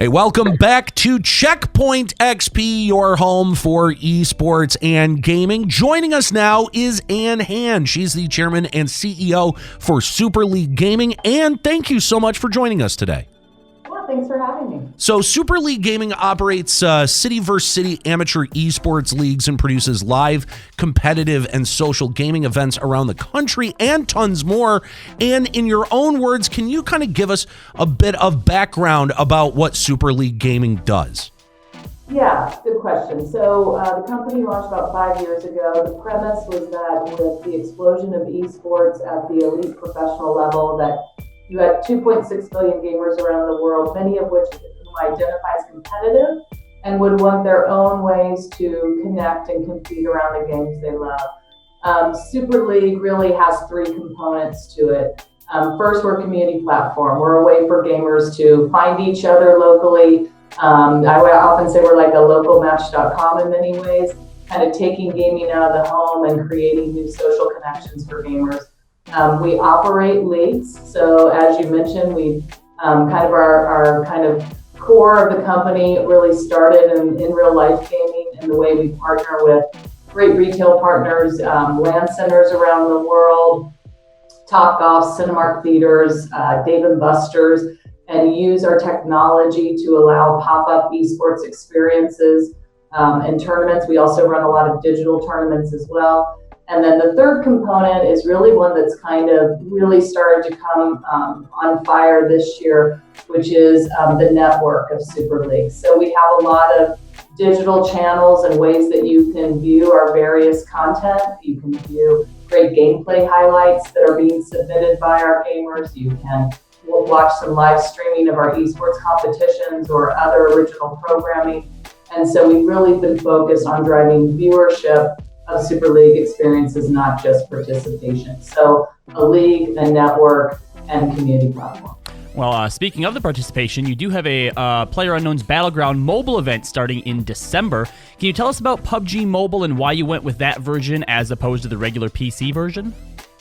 Hey, welcome back to CheckpointXP, your home for esports and gaming. Joining us now is Ann Hand. She's the chairman and CEO for Super League Gaming. Ann, thank you so much for joining us today. Yeah, thanks for having me. So Super League Gaming operates city versus city amateur esports leagues and produces live, competitive, and social gaming events around the country and tons more. And in your own words, can you kind of give us a bit of background about what Super League Gaming does? Yeah, good question. So the company launched about 5 years ago. The premise was that with the explosion of esports at the elite professional level, that you had 2.6 billion gamers around the world, many of which identify as competitive and would want their own ways to connect and compete around the games they love. Super League really has three components to it. First, we're a community platform. We're a way for gamers to find each other locally. I often say we're like a localmatch.com in many ways, kind of taking gaming out of the home and creating new social connections for gamers. We operate leagues, so as you mentioned, we our kind of core of the company really started in real life gaming and the way we partner with great retail partners, LAN centers around the world, Topgolf, Cinemark theaters, Dave & Buster's, and use our technology to allow pop-up esports experiences and tournaments. We also run a lot of digital tournaments as well. And then the third component is really one that's kind of really started to come on fire this year, which is the network of Super League. So we have a lot of digital channels and ways that you can view our various content. You can view great gameplay highlights that are being submitted by our gamers. You can watch some live streaming of our esports competitions or other original programming. And so we've really been focused on driving viewership of Super League experiences, not just participation. So a league, a network, and community platform. Well, speaking of the participation, you do have a PlayerUnknown's Battleground mobile event starting in December. Can you tell us about PUBG Mobile and why you went with that version as opposed to the regular PC version?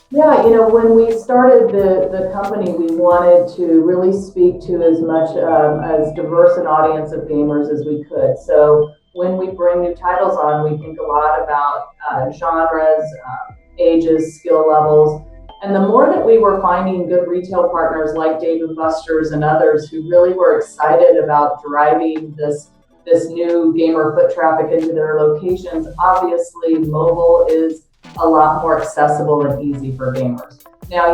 Yeah, when we started the company, we wanted to really speak to as much as diverse an audience of gamers as we could. So when we bring new titles on, we think a lot about genres, ages, skill levels. And the more that we were finding good retail partners like Dave & Buster's and others who really were excited about driving this new gamer foot traffic into their locations, obviously mobile is a lot more accessible and easy for gamers. Now,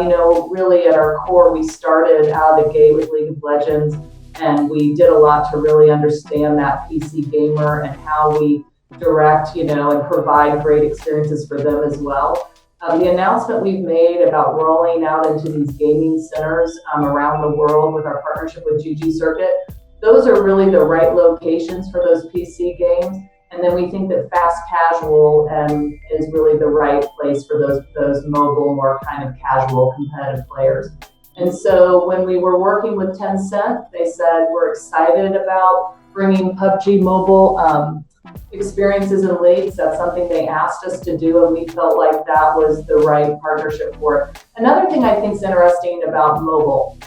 really at our core, we started out of the gate with League of Legends, and we did a lot to really understand that PC gamer and how we direct, and provide great experiences for them as well. The announcement we've made about rolling out into these gaming centers around the world with our partnership with GG Circuit, those are really the right locations for those PC games. And then we think that fast casual is really the right place for those mobile, more kind of casual competitive players. And so when we were working with Tencent, they said, we're excited about bringing PUBG Mobile experiences and leagues. That's something they asked us to do, and we felt like that was the right partnership for it. Another thing I think is interesting about mobile,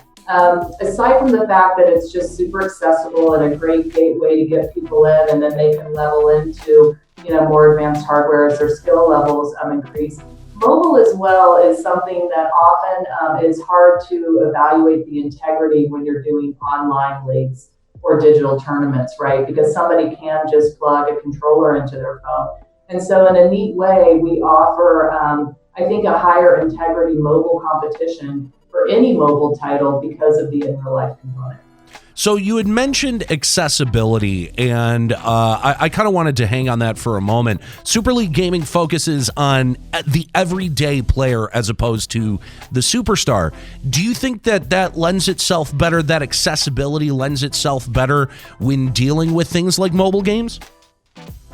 aside from the fact that it's just super accessible and a great gateway to get people in, and then they can level into more advanced hardware as their skill levels increase. Mobile as well is something that often is hard to evaluate the integrity when you're doing online leagues or digital tournaments, right? Because somebody can just plug a controller into their phone. And so in a neat way, we offer, I think, a higher integrity mobile competition for any mobile title because of the in-real-life component. So you had mentioned accessibility, and I kind of wanted to hang on that for a moment. Super League Gaming focuses on the everyday player as opposed to the superstar. Do you think that lends itself better, that accessibility lends itself better when dealing with things like mobile games?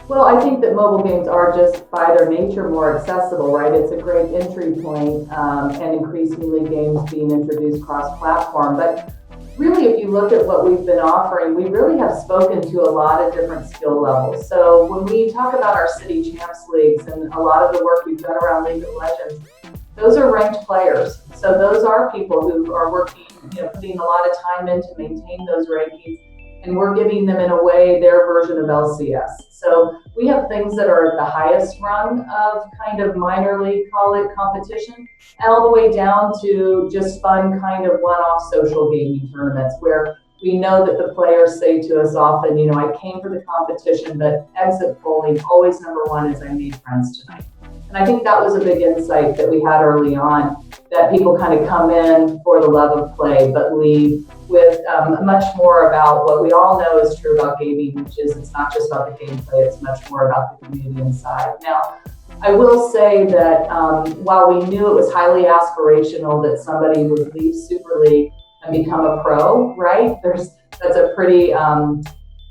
Well, I think that mobile games are just by their nature more accessible, right? It's a great entry point, and increasingly games being introduced cross-platform. But really, if you look at what we've been offering, we really have spoken to a lot of different skill levels. So when we talk about our City Champs Leagues and a lot of the work we've done around League of Legends, those are ranked players. So those are people who are working, putting a lot of time in to maintain those rankings. and we're giving them in a way their version of LCS. So we have things that are at the highest rung of kind of minor league, call it, competition, and all the way down to just fun kind of one-off social gaming tournaments where we know that the players say to us often, I came for the competition, but exit polling, always number one is I made friends tonight. And I think that was a big insight that we had early on, that people kind of come in for the love of play, but leave with much more about what we all know is true about gaming, which is it's not just about the gameplay, it's much more about the community inside. Now, I will say that while we knew it was highly aspirational that somebody would leave Super League and become a pro, right? That's a pretty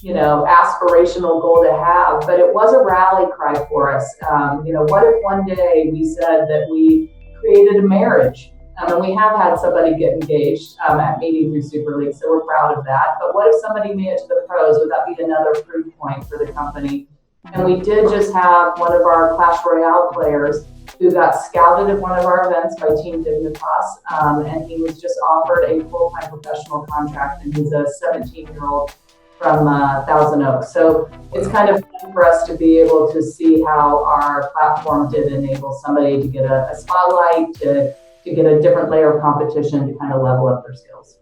aspirational goal to have, but it was a rally cry for us. What if one day we said that we created a marriage? And we have had somebody get engaged at meeting through Super League, so we're proud of that. But what if somebody made it to the pros? Would that be another proof point for the company? And we did just have one of our Clash Royale players who got scouted at one of our events by Team Dignitas, and he was just offered a full-time professional contract, and he's a 17-year-old from Thousand Oaks. So it's kind of fun for us to be able to see how our platform did enable somebody to get a spotlight, to get a different layer of competition, to kind of level up their skills.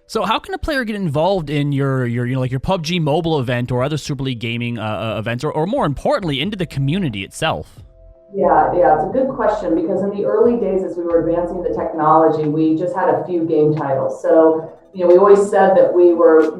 So how can a player get involved in your PUBG Mobile event or other Super League gaming events, or more importantly, into the community itself? Yeah, it's a good question, because in the early days as we were advancing the technology, we just had a few game titles. So, we always said that we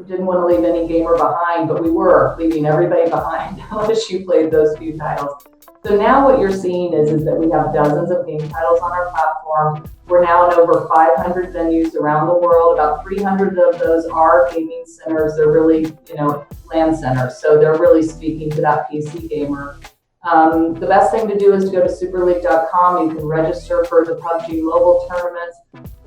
didn't want to leave any gamer behind, but we were leaving everybody behind unless you played those few titles. So now what you're seeing is that we have dozens of game titles on our platform. We're now in over 500 venues around the world. About 300 of those are gaming centers. They're really, LAN centers. So they're really speaking to that PC gamer. The best thing to do is to go to superleague.com. You can register for the PUBG Mobile tournaments.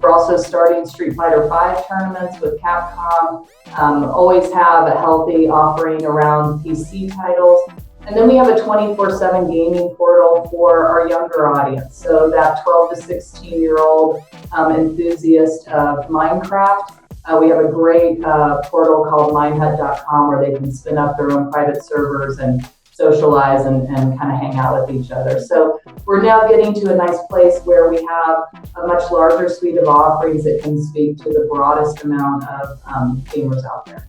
We're also starting Street Fighter V tournaments with Capcom. Always have a healthy offering around PC titles. And then we have a 24/7 gaming portal for our younger audience. So that 12 to 16-year-old enthusiast of Minecraft. We have a great portal called minehut.com where they can spin up their own private servers and socialize and kind of hang out with each other. So we're now getting to a nice place where we have a much larger suite of offerings that can speak to the broadest amount of gamers out there.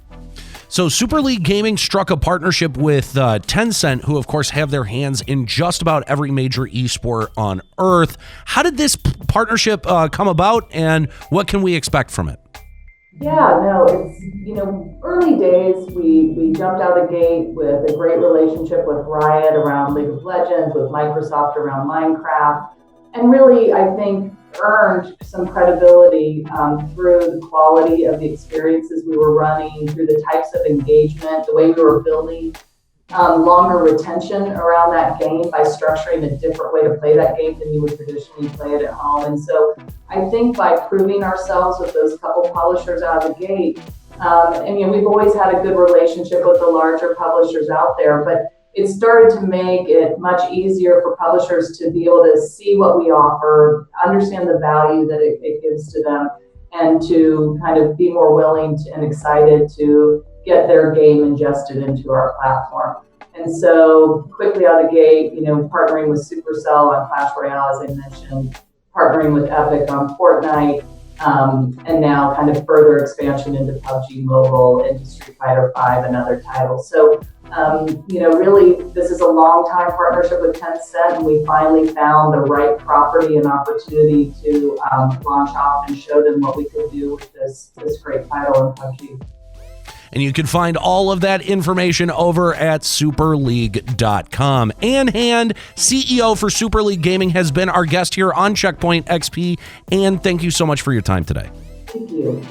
So Super League Gaming struck a partnership with Tencent, who of course have their hands in just about every major esport on Earth. How did this partnership come about, and what can we expect from it? Yeah, no, it's, early days, we jumped out of the gate with a great relationship with Riot around League of Legends, with Microsoft around Minecraft, and really, I think, earned some credibility through the quality of the experiences we were running, through the types of engagement, the way we were building longer retention around that game by structuring a different way to play that game than you would traditionally play it at home. And so I think by proving ourselves with those couple publishers out of the gate, and we've always had a good relationship with the larger publishers out there, but it started to make it much easier for publishers to be able to see what we offer, understand the value that it gives to them, and to kind of be more willing and excited to get their game ingested into our platform. And so quickly out of the gate, partnering with Supercell on Clash Royale, as I mentioned, partnering with Epic on Fortnite, and now kind of further expansion into PUBG Mobile, into Street Fighter V and other titles. So, really, this is a long-time partnership with Tencent, and we finally found the right property and opportunity to launch off and show them what we could do with this great title in PUBG. And you can find all of that information over at superleague.com. Ann Hand, CEO for Super League Gaming, has been our guest here on Checkpoint XP. And thank you so much for your time today. Thank you.